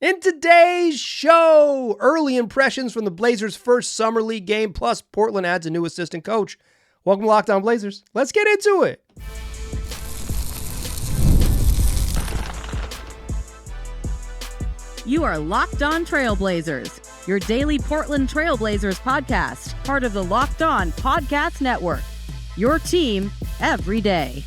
In today's show, early impressions from the Blazers' first Summer League game, plus Portland adds a new assistant coach. Welcome to Locked On Blazers. Let's get into it. You are Locked On Trailblazers, your daily Portland Trailblazers podcast, part of the Locked On Podcast Network. Your team every day.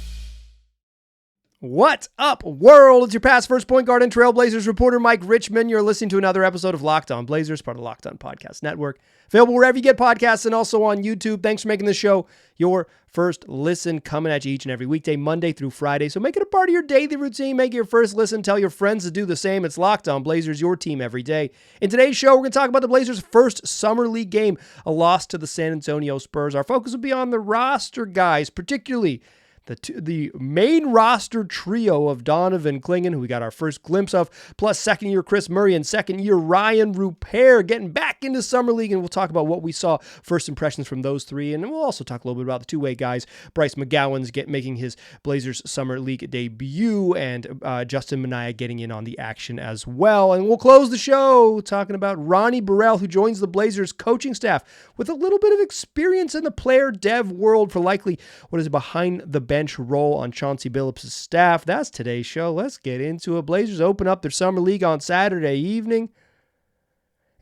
What up, world? It's your past first point guard and Trailblazers reporter, Mike Richmond. You're listening to another episode of Locked On Blazers, part of the Locked On Podcast Network. Available wherever you get podcasts and also on YouTube. Thanks for making the show your first listen, coming at you each and every weekday, Monday through Friday. So make it a part of your daily routine. Make it your first listen. Tell your friends to do the same. It's Locked On Blazers, your team every day. In today's show, we're going to talk about the Blazers' first Summer League game, a loss to the San Antonio Spurs. Our focus will be on the roster guys, particularly the main roster trio of Donovan Clingan, who we got our first glimpse of, plus second-year Kris and second-year Rayan Rupert getting back into Summer League, and we'll talk about what we saw, first impressions from those three, and we'll also talk a little bit about the two-way guys. Bryce McGowan's making his Blazers Summer League debut, and Justin Minaya getting in on the action as well. And we'll close the show talking about Ronnie Burrell, who joins the Blazers coaching staff with a little bit of experience in the player dev world for likely what is behind the bench role on Chauncey Billups' staff. That's today's show. Let's get into it. Blazers open up their Summer League on Saturday evening,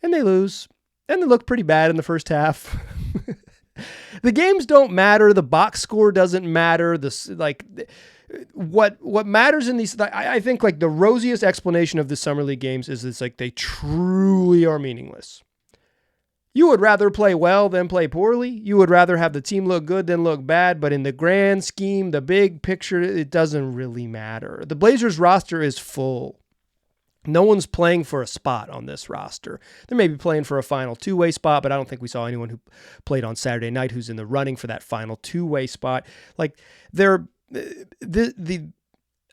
and they lose. And they look pretty bad in the first half. The games don't matter. The box score doesn't matter. What matters in these, I think like the rosiest explanation of the Summer League games is it's like they truly are meaningless. You would rather play well than play poorly. You would rather have the team look good than look bad. But in the grand scheme, the big picture, it doesn't really matter. The Blazers roster is full. No one's playing for a spot on this roster. They may be playing for a final two-way spot, but I don't think we saw anyone who played on Saturday night who's in the running for that final two-way spot. Like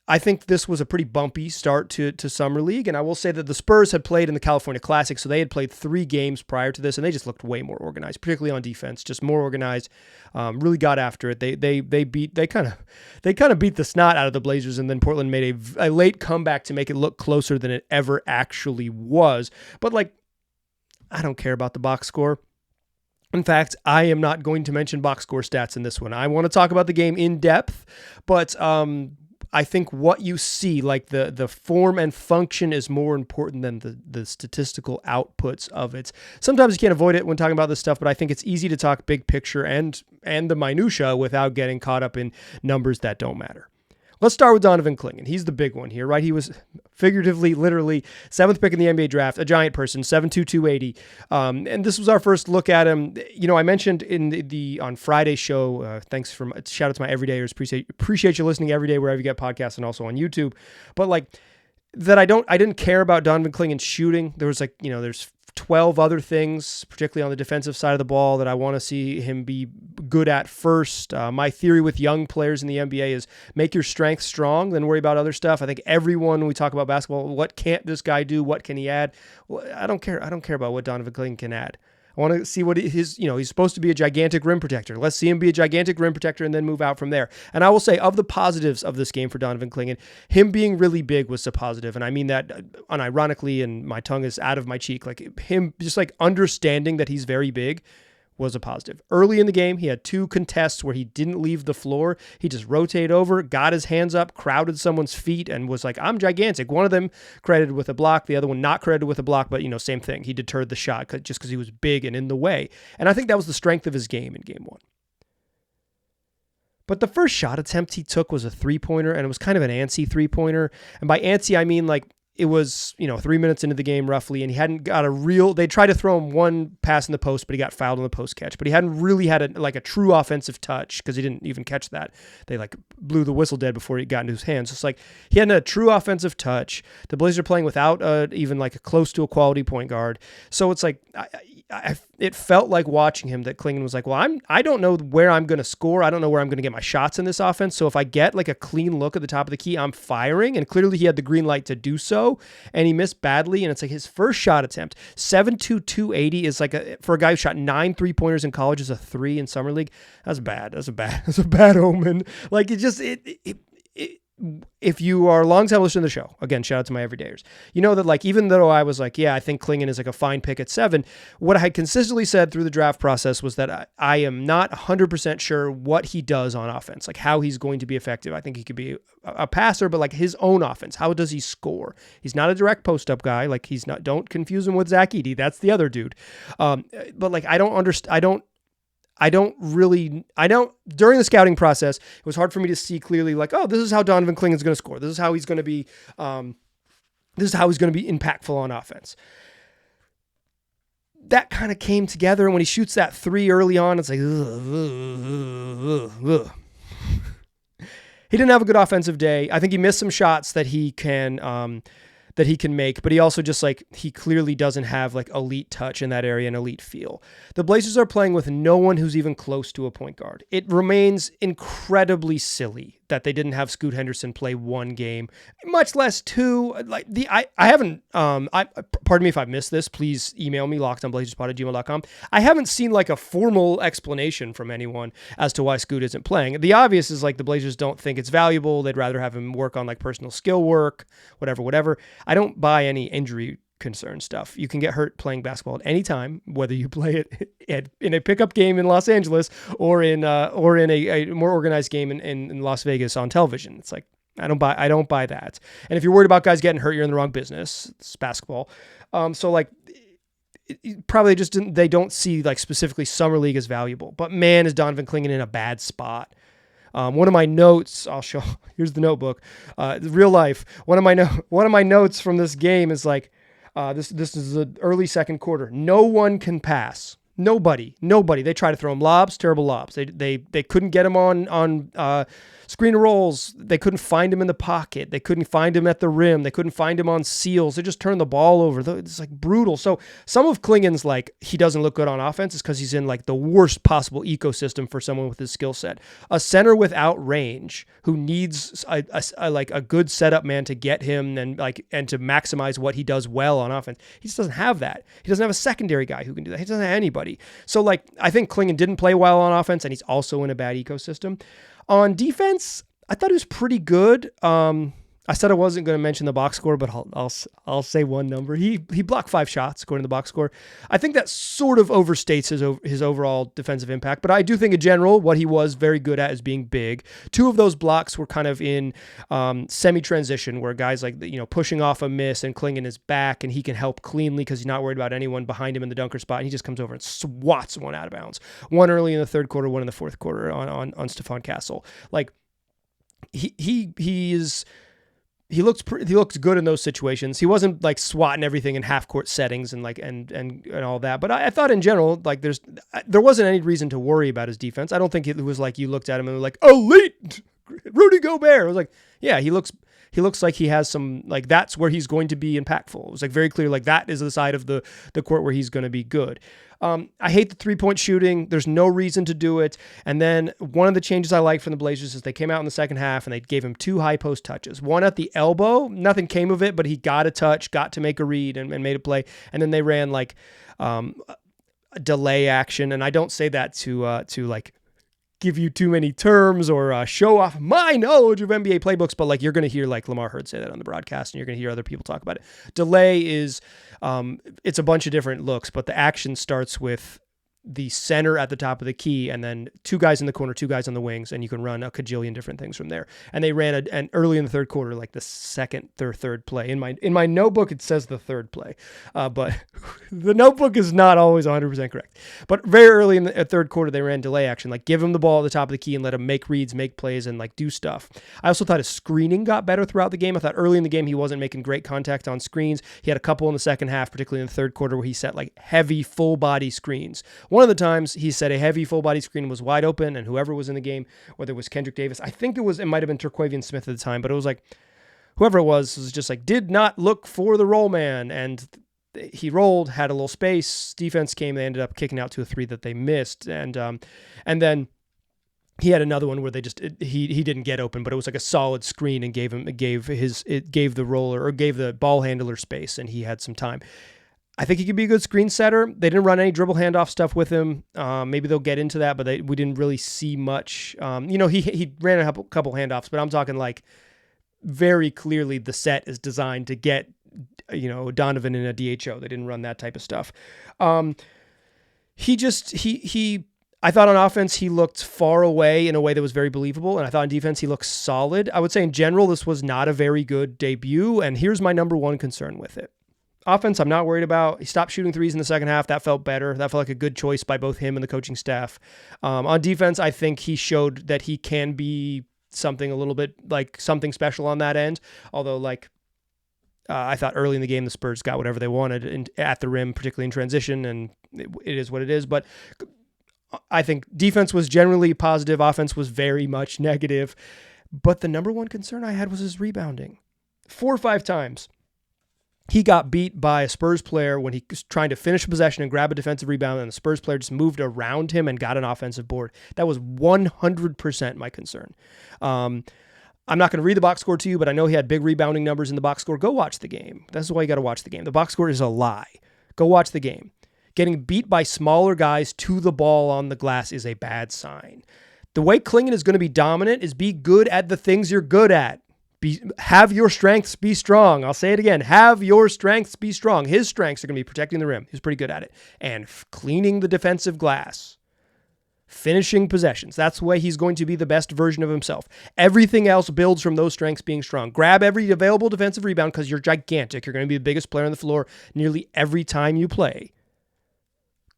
I think this was a pretty bumpy start to Summer League, and I will say that the Spurs had played in the California Classic, so they had played 3 games prior to this, and they just looked way more organized, particularly on defense, just more organized. Really got after it. They kind of beat the snot out of the Blazers, and then Portland made a late comeback to make it look closer than it ever actually was. But I don't care about the box score. In fact, I am not going to mention box score stats in this one. I want to talk about the game in depth, but I think what you see, like the form and function, is more important than the statistical outputs of it. Sometimes you can't avoid it when talking about this stuff, but I think it's easy to talk big picture and the minutia without getting caught up in numbers that don't matter. Let's start with Donovan Clingan. He's the big one here, right? He was figuratively, literally, 7th pick in the NBA draft, a giant person, 7'2", 280. And this was our first look at him. You know, I mentioned in on Friday's show, shout out to my everydayers. Appreciate you listening every day wherever you get podcasts and also on YouTube. But I didn't care about Donovan Clingan's shooting. There was there's 12 other things, particularly on the defensive side of the ball, that I want to see him be good at first. My theory with young players in the NBA is make your strength strong, then worry about other stuff. I think everyone, when we talk about basketball, what can't this guy do? What can he add? Well, I don't care. I don't care about what Donovan Clingan can add. I want to see what he's supposed to be a gigantic rim protector. Let's see him be a gigantic rim protector and then move out from there. And I will say, of the positives of this game for Donovan Clingan, him being really big was a positive. And I mean that unironically, and my tongue is out of my cheek. Like him just understanding that he's very big was a positive. Early in the game, he had 2 contests where he didn't leave the floor. He just rotated over, got his hands up, crowded someone's feet, and was like, I'm gigantic. One of them credited with a block, the other one not credited with a block, but, same thing. He deterred the shot just because he was big and in the way. And I think that was the strength of his game in game 1. But the first shot attempt he took was a three-pointer, and it was kind of an antsy three-pointer. And by antsy, I mean it was, 3 minutes into the game roughly, and he hadn't got they tried to throw him one pass in the post, but he got fouled on the post catch. But he hadn't really had a true offensive touch because he didn't even catch that. They blew the whistle dead before he got into his hands. So it's he hadn't a true offensive touch. The Blazers are playing without even close to a quality point guard. So it's it felt like watching him that Clingan was I don't know where I'm going to score. I don't know where I'm going to get my shots in this offense. So if I get a clean look at the top of the key, I'm firing. And clearly he had the green light to do so, and he missed badly. And it's his first shot attempt, 7'2", 280 is for a guy who shot 9 3-pointers in college is a 3 in Summer League. That's bad. That's a bad omen. if you are a long-time listener to the show, again, shout out to my everydayers, you know that like, even though I was like, yeah, I think Clingan is like a fine pick at 7, what I had consistently said through the draft process was that I am not 100% sure what he does on offense, like how he's going to be effective. I think he could be a passer, but like his own offense, how does he score? He's not a direct post-up guy. Like he's not, don't confuse him with Zach Edey. That's the other dude. But like, I don't understand. During the scouting process, it was hard for me to see clearly like, oh, this is how Donovan Clingan is going to score. This is how he's going to be, impactful on offense. That kind of came together. And when he shoots that 3 early on, it's like, ugh. He didn't have a good offensive day. I think he missed some shots that he can make, but he also just like, he clearly doesn't have like elite touch in that area and elite feel. The Blazers are playing with no one who's even close to a point guard. It remains incredibly silly that they didn't have Scoot Henderson play 1 game, much less 2. Like I haven't, pardon me if I've missed this, please email me, lockedonblazerspod@gmail.com. I haven't seen like a formal explanation from anyone as to why Scoot isn't playing. The obvious is like the Blazers don't think it's valuable. They'd rather have him work on like personal skill work, whatever. I don't buy any injury concern stuff. You can get hurt playing basketball at any time, whether you play it in a pickup game in Los Angeles or in a more organized game in Las Vegas on television. It's like, I don't buy that. And if you're worried about guys getting hurt, you're in the wrong business. It's basketball. So like, probably just they don't see like specifically summer league as valuable. But man, is Donovan Clingan in a bad spot. One of my notes, I'll show. Here's the notebook. Real life. One of my notes from this game is like, this is the early second quarter. No one can pass. Nobody. They try to throw him lobs, terrible lobs. They couldn't get him on screen rolls. They couldn't find him in the pocket. They couldn't find him at the rim. They couldn't find him on seals. They just turned the ball over. It's like brutal. So some of Clingan's like, he doesn't look good on offense is because he's in like the worst possible ecosystem for someone with his skill set. A center without range who needs a good setup man to get him and to maximize what he does well on offense. He just doesn't have that. He doesn't have a secondary guy who can do that. He doesn't have anybody. So like, I think Clingan didn't play well on offense and he's also in a bad ecosystem. On defense, I thought he was pretty good. I said I wasn't going to mention the box score, but I'll say one number. He blocked 5 shots according to the box score. I think that sort of overstates his overall defensive impact, but I do think in general what he was very good at is being big. 2 of those blocks were kind of in semi-transition where guys like pushing off a miss and Clingan is back and he can help cleanly because he's not worried about anyone behind him in the dunker spot, and he just comes over and swats one out of bounds. One early in the third quarter, one in the fourth quarter on Stephon Castle. Like he looks good in those situations. He wasn't like swatting everything in half court settings and like and all that. But I thought in general, like there wasn't any reason to worry about his defense. I don't think it was like you looked at him and were like, elite Rudy Gobert. I was like, yeah, he looks like he has some, like that's where he's going to be impactful. It was like very clear, like that is the side of the court where he's going to be good. I hate the 3-point shooting. There's no reason to do it. And then one of the changes I like from the Blazers is they came out in the second half and they gave him 2 high post touches. One at the elbow, nothing came of it, but he got a touch, got to make a read and made a play. And then they ran like a delay action. And I don't say that to like give you too many terms or show off my knowledge of NBA playbooks, but like you're going to hear like Lamar Hurd say that on the broadcast and you're going to hear other people talk about it. Delay is, it's a bunch of different looks, but the action starts with the center at the top of the key and then 2 guys in the corner, 2 guys on the wings, and you can run a cajillion different things from there. And they ran an early in the third quarter, like the second or third play. In my notebook, it says the third play, but the notebook is not always 100% correct. But very early in the third quarter, they ran delay action, like give him the ball at the top of the key and let him make reads, make plays, and like do stuff. I also thought his screening got better throughout the game. I thought early in the game, he wasn't making great contact on screens. He had a couple in the second half, particularly in the third quarter, where he set like heavy full body screens. One of the times he said a heavy full body screen was wide open and whoever was in the game, whether it was Kendrick Davis, I think it might've been Terquavian Smith at the time, but it was like, whoever it was just like, did not look for the roll man. And he rolled, had a little space, defense came, they ended up kicking out to a 3 that they missed. And then he had another one where he didn't get open, but it was like a solid screen and gave the roller or gave the ball handler space and he had some time. I think he could be a good screen setter. They didn't run any dribble handoff stuff with him. Maybe they'll get into that, but we didn't really see much. He ran a couple handoffs, but I'm talking like very clearly the set is designed to get, Donovan in a DHO. They didn't run that type of stuff. I thought on offense, he looked far away in a way that was very believable. And I thought on defense, he looked solid. I would say in general, this was not a very good debut. And here's my number one concern with it. Offense, I'm not worried about. He stopped shooting threes in the second half. That felt better. That felt like a good choice by both him and the coaching staff. On defense, I think he showed that he can be something a little bit like something special on that end. Although, I thought early in the game, the Spurs got whatever they wanted at the rim, particularly in transition, and it is what it is. But I think defense was generally positive. Offense was very much negative. But the number one concern I had was his rebounding. 4 or 5 times. He got beat by a Spurs player when he was trying to finish a possession and grab a defensive rebound, and the Spurs player just moved around him and got an offensive board. That was 100% my concern. I'm not going to read the box score to you, but I know he had big rebounding numbers in the box score. Go watch the game. That's why you got to watch the game. The box score is a lie. Go watch the game. Getting beat by smaller guys to the ball on the glass is a bad sign. The way Clingan is going to be dominant is be good at the things you're good at. Have your strengths be strong. I'll say it again. Have your strengths be strong. His strengths are going to be protecting the rim. He's pretty good at it. And cleaning the defensive glass. Finishing possessions. That's the way he's going to be the best version of himself. Everything else builds from those strengths being strong. Grab every available defensive rebound because you're gigantic. You're going to be the biggest player on the floor nearly every time you play.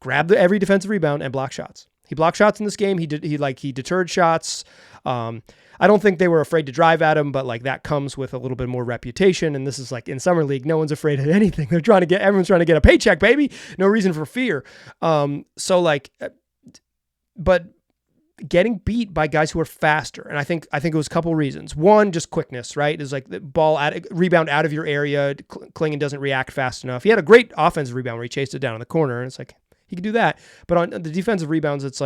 Grab every defensive rebound and block shots. He blocked shots in this game. He deterred shots. I don't think they were afraid to drive at him, but that comes with a little bit more reputation. And this is in Summer League, no one's afraid of anything. Everyone's trying to get a paycheck, baby. No reason for fear. But getting beat by guys who are faster. And I think it was a couple reasons. One, just quickness, right? Is the ball rebound out of your area. Clingan doesn't react fast enough. He had a great offensive rebound where he chased it down in the corner. And it's he could do that. But on the defensive rebounds, it's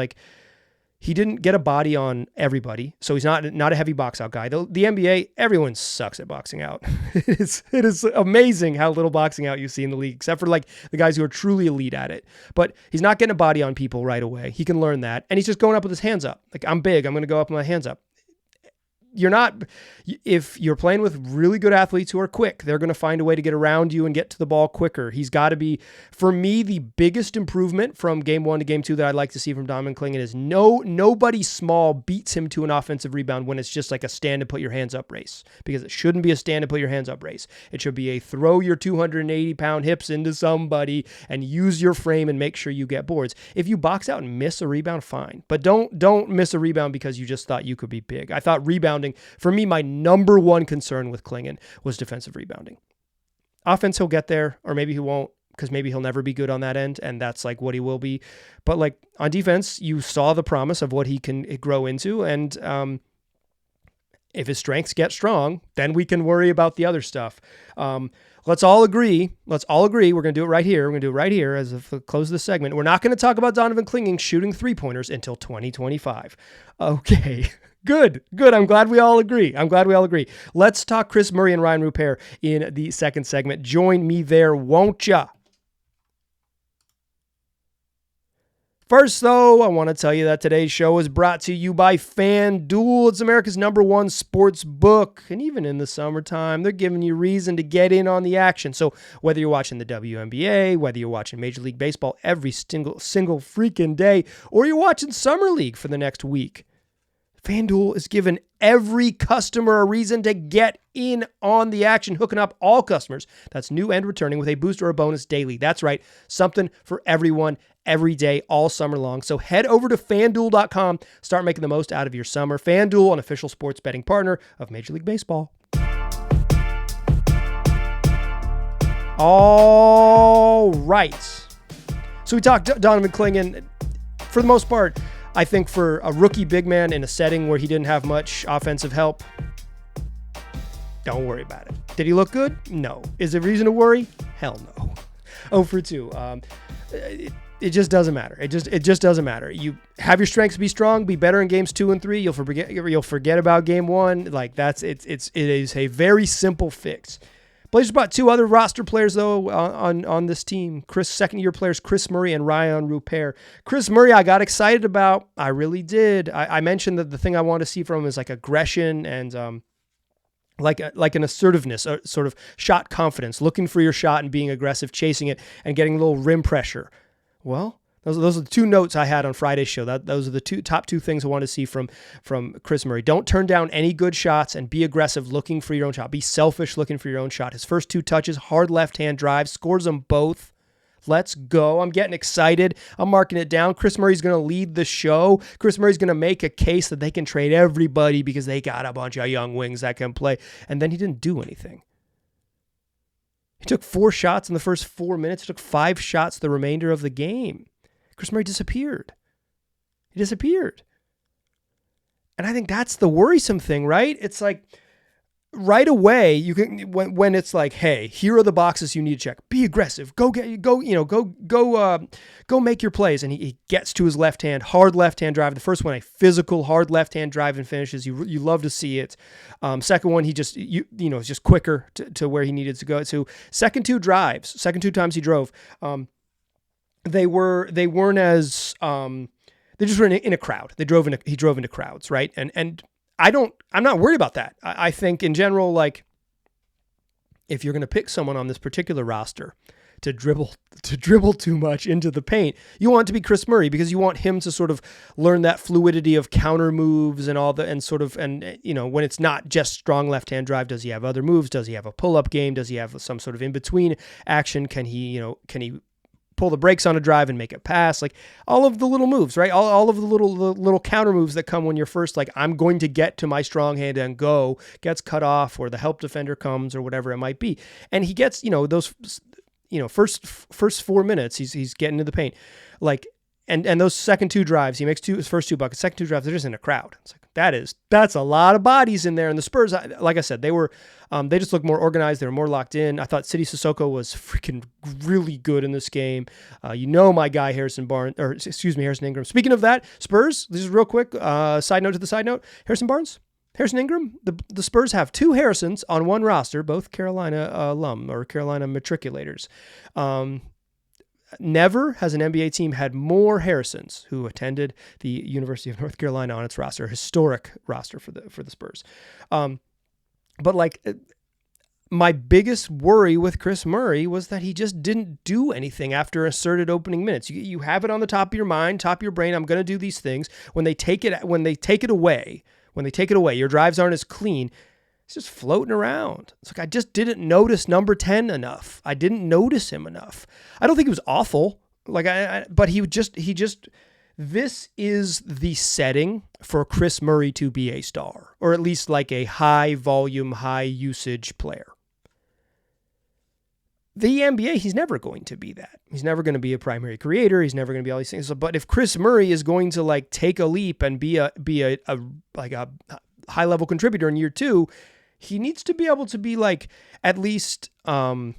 he didn't get a body on everybody, so he's not a heavy box out guy. The NBA, everyone sucks at boxing out. It is amazing how little boxing out you see in the league, except for the guys who are truly elite at it. But he's not getting a body on people right away. He can learn that, and he's just going up with his hands up. I'm big, I'm going to go up with my hands up. If you're playing with really good athletes who are quick, they're going to find a way to get around you and get to the ball quicker. He's got to be, for me, the biggest improvement from game 1 to game 2 that I'd like to see from Donovan Clingan is nobody small beats him to an offensive rebound when it's just a stand and put your hands up race, because it shouldn't be a stand and put your hands up race. It should be a throw your 280-pound hips into somebody and use your frame and make sure you get boards. If you box out and miss a rebound, fine, but don't miss a rebound because you just thought you could be big. I thought rebounding, for me, my number one concern with Clingan was defensive rebounding. Offense, he'll get there, or maybe he won't, because maybe he'll never be good on that end, and that's what he will be. But on defense, you saw the promise of what he can grow into, and if his strengths get strong, then we can worry about the other stuff. Let's all agree. We're going to do it right here. We're going to do it right here as of the close of the segment. We're not going to talk about Donovan Clingan shooting 3-pointers until 2025. Okay. Good. I'm glad we all agree. Let's talk Kris Murray and Rayan Rupert in the second segment. Join me there, won't ya? First, though, I want to tell you that today's show is brought to you by FanDuel. It's America's number one sports book. And even in the summertime, they're giving you reason to get in on the action. So whether you're watching the WNBA, whether you're watching Major League Baseball every single freaking day, or you're watching Summer League for the next week, FanDuel is giving every customer a reason to get in on the action, hooking up all customers, that's new and returning, with a boost or a bonus daily. That's right, something for everyone, every day, all summer long. So head over to FanDuel.com, start making the most out of your summer. FanDuel, an official sports betting partner of Major League Baseball. All right. So we talked Donovan Clingan. For the most part, I think for a rookie big man in a setting where he didn't have much offensive help, don't worry about it. Did he look good? No. Is there reason to worry? Hell no. 0 for 2. It just doesn't matter. It just doesn't matter. You have your strengths be strong, be better in games 2 and 3. You'll forget about game 1. It is a very simple fix. Blazers brought 2 other roster players, though, on this team. Second-year players Kris Murray and Rayan Rupert. Kris Murray, I got excited about. I really did. I mentioned that the thing I wanted to see from him is aggression and like an assertiveness, or sort of shot confidence, looking for your shot and being aggressive, chasing it and getting a little rim pressure. Well, those are the two notes I had on Friday's show. Those are the top two things I want to see from Kris Murray. Don't turn down any good shots and be aggressive looking for your own shot. Be selfish looking for your own shot. His first two touches, hard left-hand drive, scores them both. Let's go. I'm getting excited. I'm marking it down. Kris Murray's going to lead the show. Kris Murray's going to make a case that they can trade everybody because they got a bunch of young wings that can play. And then he didn't do anything. He took 4 shots in the first 4 minutes. He took 5 shots the remainder of the game. Kris Murray disappeared. He disappeared. And I think that's the worrisome thing, right? It's like, right away, you can when it's like, hey, here are the boxes you need to check. Be aggressive. Go make your plays. And he gets to his left hand, hard left hand drive. The first one, a physical hard left hand drive and finishes. You love to see it. Second one, he just it's just quicker to where he needed to go. So second two times he drove, they weren't as they just were in a crowd. He drove into crowds, right? And I'm not worried about that. I think in general, like, if you're going to pick someone on this particular roster to dribble too much into the paint, you want it to be Kris Murray, because you want him to sort of learn that fluidity of counter moves and when it's not just strong left-hand drive, does he have other moves? Does he have a pull-up game? Does he have some sort of in-between action? Can he pull the brakes on a drive and make it pass? Like, all of the little moves, right? All of the little counter moves that come when you're first, like, I'm going to get to my strong hand and go, gets cut off, or the help defender comes, or whatever it might be. And he gets, those, first 4 minutes, he's getting to the paint. Like, and those second two drives, he makes his first 2 buckets, second 2 drives, they're just in a crowd. It's like, that's a lot of bodies in there. And the Spurs, like I said, they just looked more organized. They were more locked in. I thought Sidy Cissoko was freaking really good in this game. My guy, Harrison Ingram. Speaking of that, Spurs, this is real quick, side note to the side note, Harrison Ingram, the Spurs have 2 Harrisons on one roster, both Carolina alum or Carolina matriculators. Never has an NBA team had more Harrisons who attended the University of North Carolina on its roster, historic roster for the Spurs. But like, my biggest worry with Kris Murray was that he just didn't do anything after asserted opening minutes. You have it on the top of your mind, top of your brain. I'm going to do these things. When they take it away, your drives aren't as clean. It's just floating around. It's like, I just didn't notice number 10 enough. I didn't notice him enough. I don't think it was awful. Like, but he just, this is the setting for Kris Murray to be a star, or at least like a high volume, high usage player. The NBA, he's never going to be that. He's never going to be a primary creator. He's never going to be all these things. But if Kris Murray is going to like take a leap and be a high level contributor in year 2, he needs to be able to be like at least loud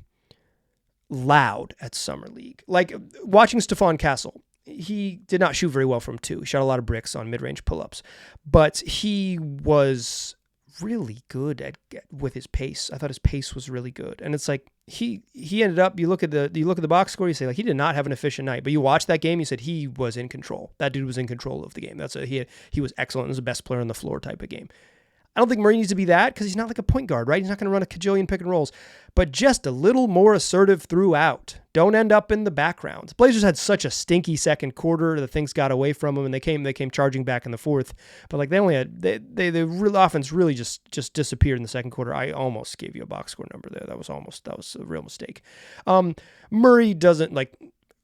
at Summer League. Like, watching Stephon Castle, he did not shoot very well from 2. He shot a lot of bricks on mid-range pull-ups, but he was really good with his pace. I thought his pace was really good, and it's like he ended up. You look at the box score, you say, like, he did not have an efficient night. But you watch that game, you said he was in control. That dude was in control of the game. He was excellent. He was the best player on the floor type of game. I don't think Murray needs to be that, because he's not like a point guard, right? He's not going to run a cajillion pick and rolls, but just a little more assertive throughout. Don't end up in the background. The Blazers had such a stinky second quarter that things got away from them, and they came charging back in the fourth. But like, the real offense really just disappeared in the second quarter. I almost gave you a box score number there. That was a real mistake.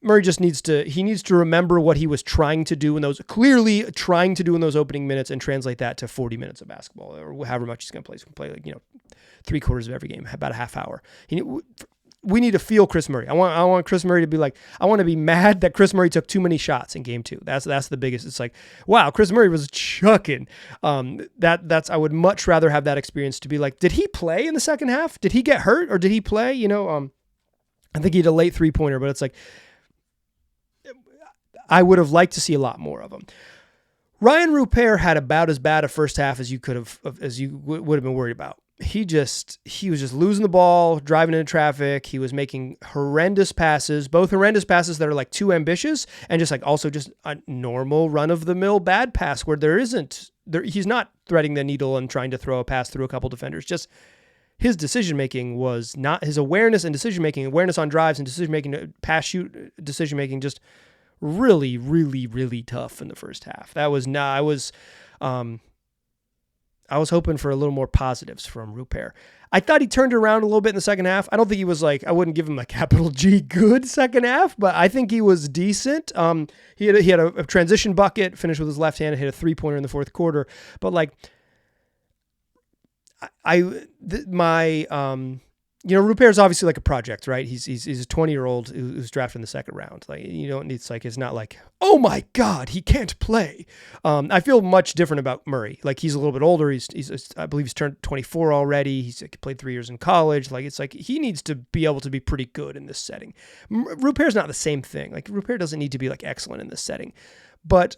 Murray just needs to remember what he was trying to do in those opening minutes and translate that to 40 minutes of basketball, or however much he's going to play. He's going to play, like, 3/4 of every game, about a half hour. We need to feel Kris Murray. I want Kris Murray to be like, I want to be mad that Kris Murray took too many shots in game 2. That's the biggest. It's like, wow, Kris Murray was chucking. I would much rather have that experience to be like, did he play in the second half? Did he get hurt, or did he play? I think he had a late 3-pointer, but it's like, I would have liked to see a lot more of him. Rayan Rupert had about as bad a first half as you would have been worried about. he was just losing the ball, driving into traffic. He was making horrendous passes, both horrendous passes that are like too ambitious and just like also just a normal run of the mill bad pass where he's not threading the needle and trying to throw a pass through a couple defenders. Just his decision-making was not his awareness and decision-making, awareness on drives and decision-making, pass shoot decision-making, just really, really, really tough in the first half. I was hoping for a little more positives from Rupert. I thought he turned around a little bit in the second half. I don't think he was like, I wouldn't give him a capital G good second half, but I think he was decent. He had a transition bucket, finished with his left hand, and hit a 3-pointer in the fourth quarter. But like, Rupert's obviously like a project, right? He's a 20-year-old who's drafted in the second round. Like, you don't need, it's not like, oh my God, he can't play. I feel much different about Murray. Like, he's a little bit older. I believe he's turned 24 already. He's played 3 years in college. Like, it's like he needs to be able to be pretty good in this setting. Rupert's not the same thing. Like, Rupert doesn't need to be like excellent in this setting. But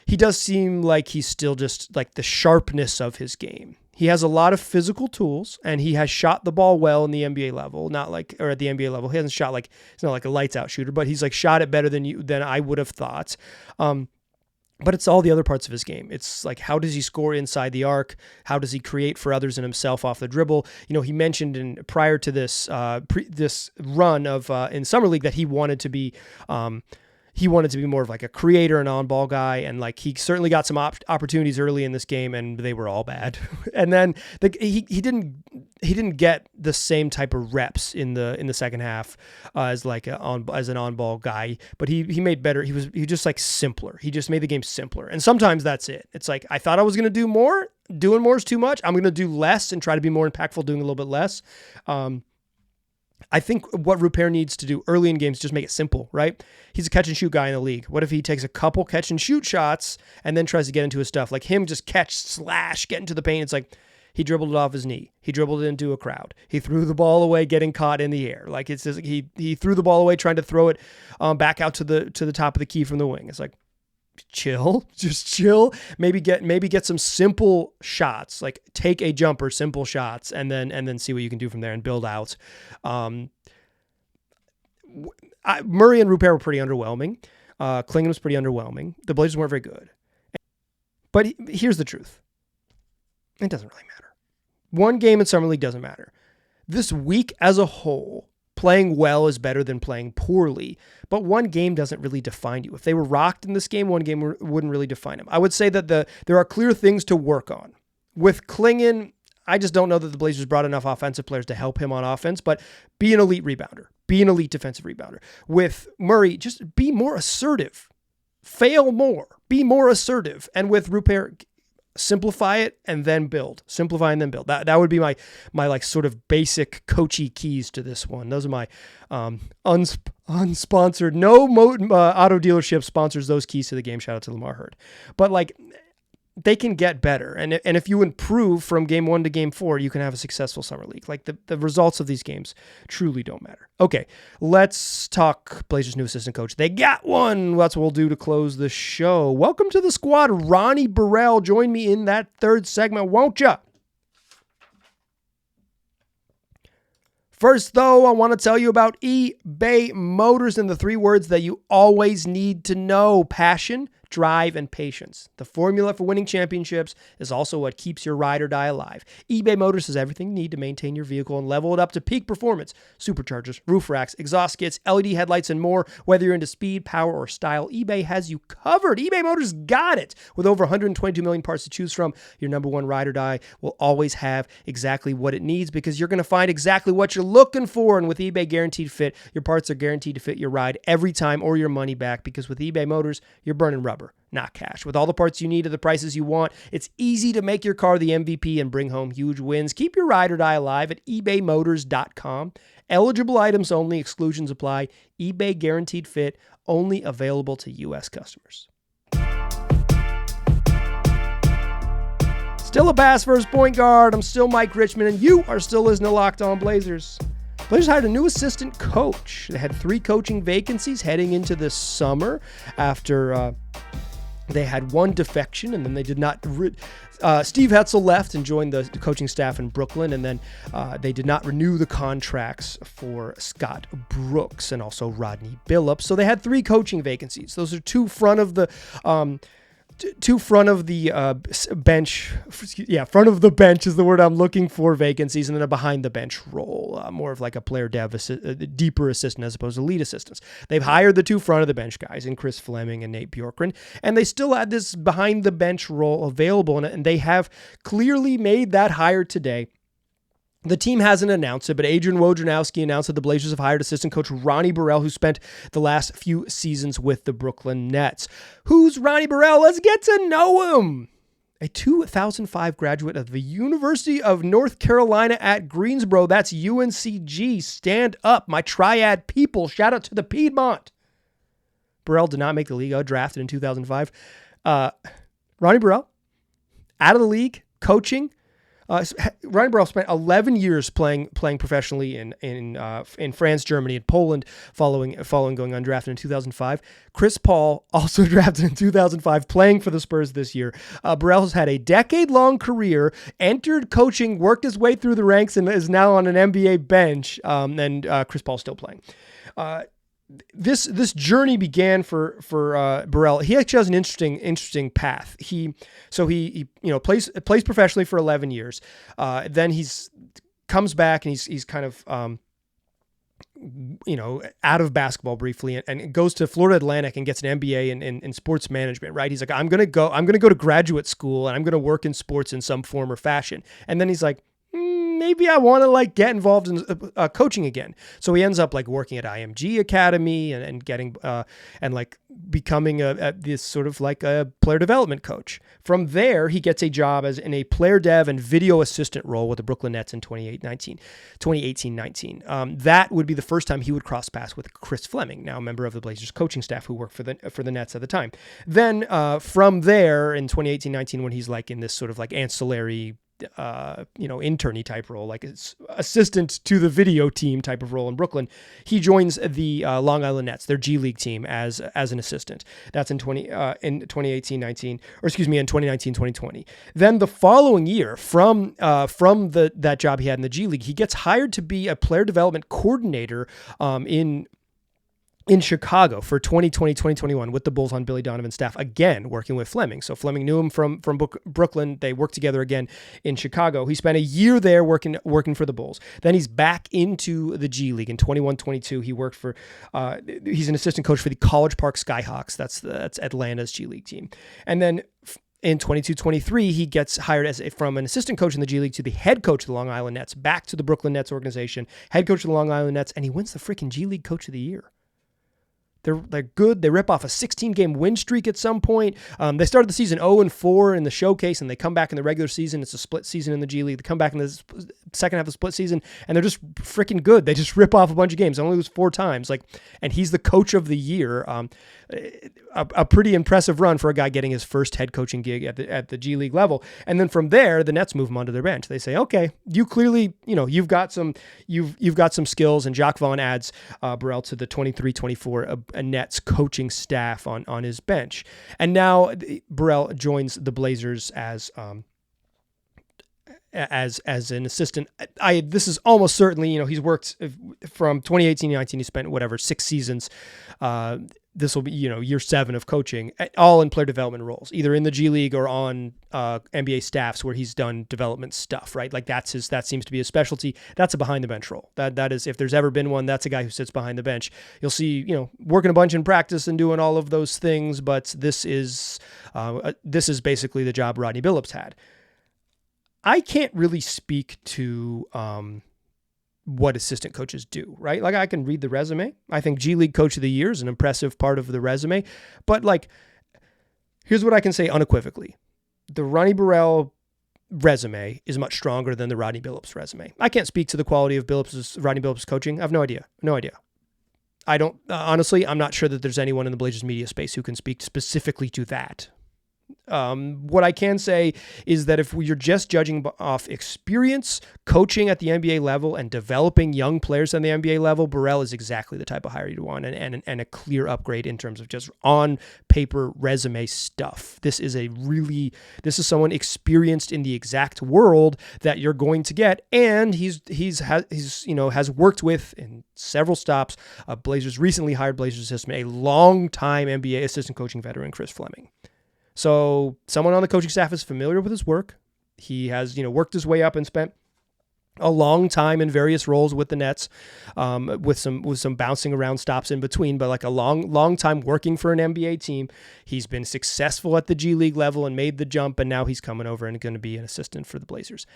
he does seem like he's still just like the sharpness of his game. He has a lot of physical tools, and he has shot the ball well in the NBA level. Or at the NBA level, he hasn't shot like, he's not like a lights out shooter, but he's like shot it better than I would have thought. But it's all the other parts of his game. It's like, how does he score inside the arc? How does he create for others and himself off the dribble? He mentioned prior to this this run of in summer league that he wanted to be more of like a creator and on-ball guy, and like he certainly got some opportunities early in this game, and they were all bad. And then he didn't get the same type of reps in the second half as an on-ball guy, but he made better. He just like simpler. He just made the game simpler, and sometimes that's it. It's like, I thought I was gonna do more. Doing more is too much. I'm gonna do less and try to be more impactful, doing a little bit less. I think what Rupert needs to do early in games is just make it simple, right? He's a catch and shoot guy in the league. What if he takes a couple catch and shoot shots and then tries to get into his stuff? Like him just catch, slash, get into the paint. It's like he dribbled it off his knee. He dribbled it into a crowd. He threw the ball away, getting caught in the air. Like it's just, he threw the ball away, trying to throw it back out to the top of the key from the wing. It's like, just chill. Maybe get some simple shots, like take a jumper, simple shots, and then see what you can do from there and build out. Murray and Rupert were pretty underwhelming. Clingan was pretty underwhelming. The Blazers weren't very good. But here's the truth. It doesn't really matter. One game in Summer League doesn't matter. This week as a whole, playing well is better than playing poorly, but one game doesn't really define you. If they were rocked in this game, one game wouldn't really define them. I would say that there are clear things to work on. With Clingan, I just don't know that the Blazers brought enough offensive players to help him on offense, but be an elite rebounder. Be an elite defensive rebounder. With Murray, just be more assertive. Fail more. Be more assertive. And with Rupert, simplify it and then build. Simplify and then build. That would be my like sort of basic coachy keys to this one. Those are my unsponsored. No auto dealership sponsors those keys to the game. Shout out to Lamar Hurd. But like, they can get better. And if you improve from game 1 to game 4, you can have a successful summer league. Like the results of these games truly don't matter. Okay, let's talk Blazers' new assistant coach. They got one. That's what we'll do to close the show. Welcome to the squad, Ronnie Burrell. Join me in that third segment, won't ya? First, though, I want to tell you about eBay Motors and the 3 words that you always need to know: passion, drive, and patience. The formula for winning championships is also what keeps your ride or die alive. eBay Motors has everything you need to maintain your vehicle and level it up to peak performance. Superchargers, roof racks, exhaust kits, LED headlights, and more. Whether you're into speed, power, or style, eBay has you covered. eBay Motors got it. With over 122 million parts to choose from, your number one ride or die will always have exactly what it needs, because you're going to find exactly what you're looking for. And with eBay Guaranteed Fit, your parts are guaranteed to fit your ride every time or your money back, because with eBay Motors, you're burning rubber, not cash. With all the parts you need at the prices you want, it's easy to make your car the MVP and bring home huge wins. Keep your ride or die alive at ebaymotors.com. Eligible items only. Exclusions apply. eBay Guaranteed Fit, only available to U.S. customers. Still a Bass first point guard. I'm still Mike Richmond, and you are still listening to Locked On Blazers. Blazers hired a new assistant coach. They had 3 coaching vacancies heading into this summer after They had one defection, and then they did not. Steve Hetzel left and joined the coaching staff in Brooklyn, and then they did not renew the contracts for Scott Brooks and also Rodney Billups. So they had 3 coaching vacancies. Those are two front of the bench. Yeah, front of the bench is the word I'm looking for, vacancies, and then a behind the bench role, more of like a player dev, deeper assistant as opposed to lead assistants. They've hired the 2 front of the bench guys in Kris Fleming and Nate Bjorkgren, and they still had this behind the bench role available, and they have clearly made that hire today. The team hasn't announced it, but Adrian Wojnarowski announced that the Blazers have hired assistant coach Ronnie Burrell, who spent the last few seasons with the Brooklyn Nets. Who's Ronnie Burrell? Let's get to know him. A 2005 graduate of the University of North Carolina at Greensboro. That's UNCG. Stand up, my triad people. Shout out to the Piedmont. Burrell did not make the league, drafted in 2005. Ronnie Burrell, out of the league, coaching. Ronnie Burrell spent 11 years playing professionally in France, Germany, and Poland, following going undrafted in 2005. Chris Paul, also drafted in 2005, playing for the Spurs this year. Burrell has had a decade-long career, entered coaching, worked his way through the ranks, and is now on an NBA bench. And Chris Paul's still playing. This journey began for Burrell. He actually has an interesting path. He plays professionally for 11 years. Then he's comes back and he's kind of out of basketball briefly and goes to Florida Atlantic and gets an MBA in sports management. Right? He's like, I'm gonna go to graduate school and I'm gonna work in sports in some form or fashion. And then he's like, maybe I want to get involved in coaching again. So he ends up working at IMG Academy and getting and becoming this sort of a player development coach. From there, he gets a job in a player dev and video assistant role with the Brooklyn Nets in 2018-19. That would be the first time he would cross paths with Kris Fleming, now a member of the Blazers coaching staff who worked for the Nets at the time. Then from there in 2018-19, when he's in this sort of ancillary interny type role, it's assistant to the video team type of role in Brooklyn, he joins the Long Island Nets, their G League team, as an assistant. That's in 2018-19, or excuse me, in 2019-2020. Then the following year, from that job he had in the G League, he gets hired to be a player development coordinator in Chicago for 2020-2021 with the Bulls on Billy Donovan's staff, again, working with Fleming. So Fleming knew him from Brooklyn. They worked together again in Chicago. He spent a year there working for the Bulls. Then he's back into the G League in 21-22. He worked for, he's an assistant coach for the College Park Skyhawks. That's Atlanta's G League team. And then in 22-23, he gets hired from an assistant coach in the G League to the head coach of the Long Island Nets, back to the Brooklyn Nets organization, head coach of the Long Island Nets, and he wins the freaking G League Coach of the Year. They're good. They rip off a 16-game win streak at some point. They started the season 0-4 in the showcase, and they come back in the regular season. It's a split season in the G League. They come back in the second half of the split season, and they're just freaking good. They just rip off a bunch of games. They only lose 4 times. And he's the coach of the year. A pretty impressive run for a guy getting his first head coaching gig at the G League level. And then from there, the Nets move him onto their bench. They say, okay, you clearly, you've got some skills, and Jacques Vaughn adds Burrell to the 23-24 Nets coaching staff on his bench. And now Burrell joins the Blazers as an assistant. This is almost certainly, he's worked from 2018-19. He spent 6 seasons. This will be, year 7 of coaching, all in player development roles, either in the G League or on NBA staffs where he's done development stuff, right? That seems to be his specialty. That's a behind the bench role. That is, if there's ever been one, that's a guy who sits behind the bench. You'll see, working a bunch in practice and doing all of those things, but this is basically the job Rodney Billups had. I can't really speak to what assistant coaches do, right? I can read the resume. I think G League Coach of the Year is an impressive part of the resume. But here's what I can say unequivocally. The Ronnie Burrell resume is much stronger than the Rodney Billups resume. I can't speak to the quality of Rodney Billups' coaching. I have no idea. I don't, honestly, I'm not sure that there's anyone in the Blazers media space who can speak specifically to that. What I can say is that if you're just judging off experience, coaching at the NBA level, and developing young players on the NBA level, Burrell is exactly the type of hire you'd want, and a clear upgrade in terms of just on paper resume stuff. This is someone experienced in the exact world that you're going to get, and has worked with in several stops. Blazers recently hired Blazers assistant, a long-time NBA assistant coaching veteran, Kris Fleming. So someone on the coaching staff is familiar with his work. He has, worked his way up and spent a long time in various roles with the Nets, with some bouncing around stops in between, but like a long time working for an NBA team. He's been successful at the G League level and made the jump, and now he's coming over and going to be an assistant for the Blazers.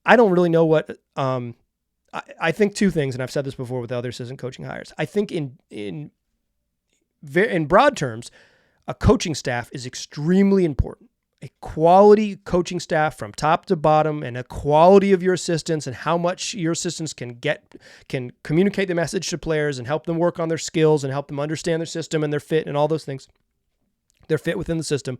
I don't really know what. I think two things, and I've said this before with other assistant coaching hires. I think in broad terms, a coaching staff is extremely important. A quality coaching staff from top to bottom, and a quality of your assistants, and how much your assistants can communicate the message to players and help them work on their skills and help them understand their system and their fit and all those things. Their fit within the system.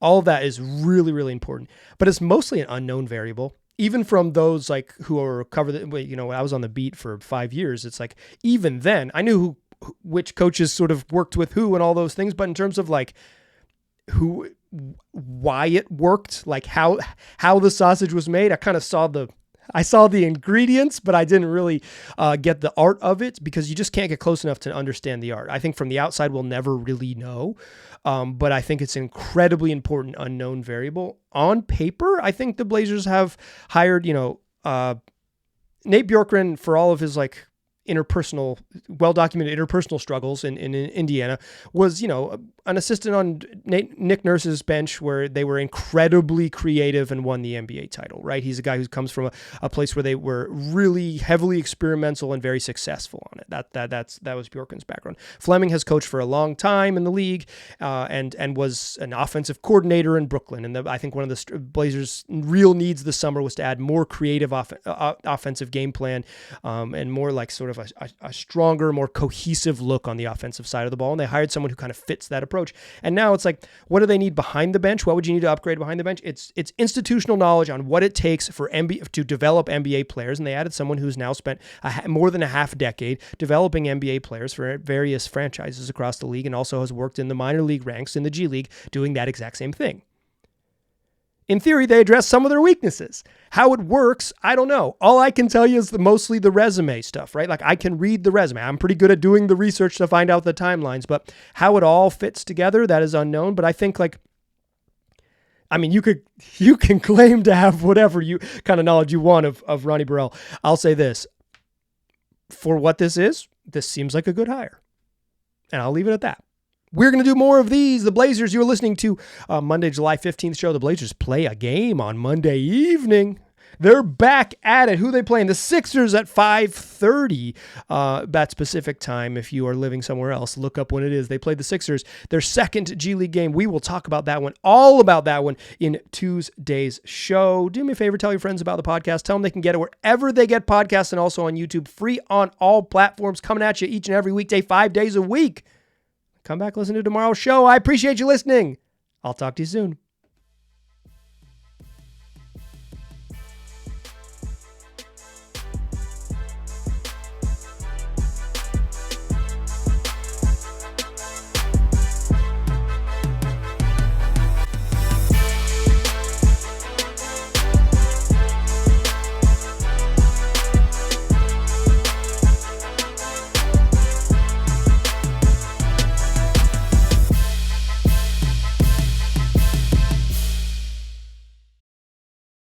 All of that is really, really important, but it's mostly an unknown variable. Even from those like who are covered, I was on the beat for 5 years. It's like, even then I knew which coaches sort of worked with who and all those things. But in terms of like why it worked, like how the sausage was made, I kind of saw the ingredients, but I didn't really get the art of it, because you just can't get close enough to understand the art. I think from the outside, we'll never really know. But I think it's an incredibly important unknown variable. On paper, I think the Blazers have hired, Nate Bjorkgren, for all of his well-documented interpersonal struggles in Indiana, was, an assistant on Nick Nurse's bench, where they were incredibly creative and won the NBA title, right? He's a guy who comes from a place where they were really heavily experimental and very successful on it. That was Bjorkgren's background. Fleming has coached for a long time in the league, and was an offensive coordinator in Brooklyn. And I think one of the Blazers' real needs this summer was to add more creative offensive game plan, and more like sort of a stronger, more cohesive look on the offensive side of the ball. And they hired someone who kind of fits that approach. And now it's like, what do they need behind the bench? What would you need to upgrade behind the bench? It's institutional knowledge on what it takes for to develop NBA players. And they added someone who's now spent more than a half decade developing NBA players for various franchises across the league, and also has worked in the minor league ranks in the G League doing that exact same thing. In theory, they address some of their weaknesses. How it works, I don't know. All I can tell you is mostly the resume stuff, right? Like, I can read the resume. I'm pretty good at doing the research to find out the timelines, but how it all fits together, that is unknown. But I think you can claim to have whatever kind of knowledge you want of Ronnie Burrell. I'll say this. For what this is, this seems like a good hire. And I'll leave it at that. We're going to do more of these. The Blazers, you're listening to Monday, July 15th show. The Blazers play a game on Monday evening. They're back at it. Who are they playing? The Sixers at 5:30. That's Pacific time. If you are living somewhere else, look up when it is. They played the Sixers, their second G League game. We will talk about that one, all about that one, in Tuesday's show. Do me a favor, tell your friends about the podcast. Tell them they can get it wherever they get podcasts, and also on YouTube. Free on all platforms. Coming at you each and every weekday, 5 days a week. Come back, listen to tomorrow's show. I appreciate you listening. I'll talk to you soon.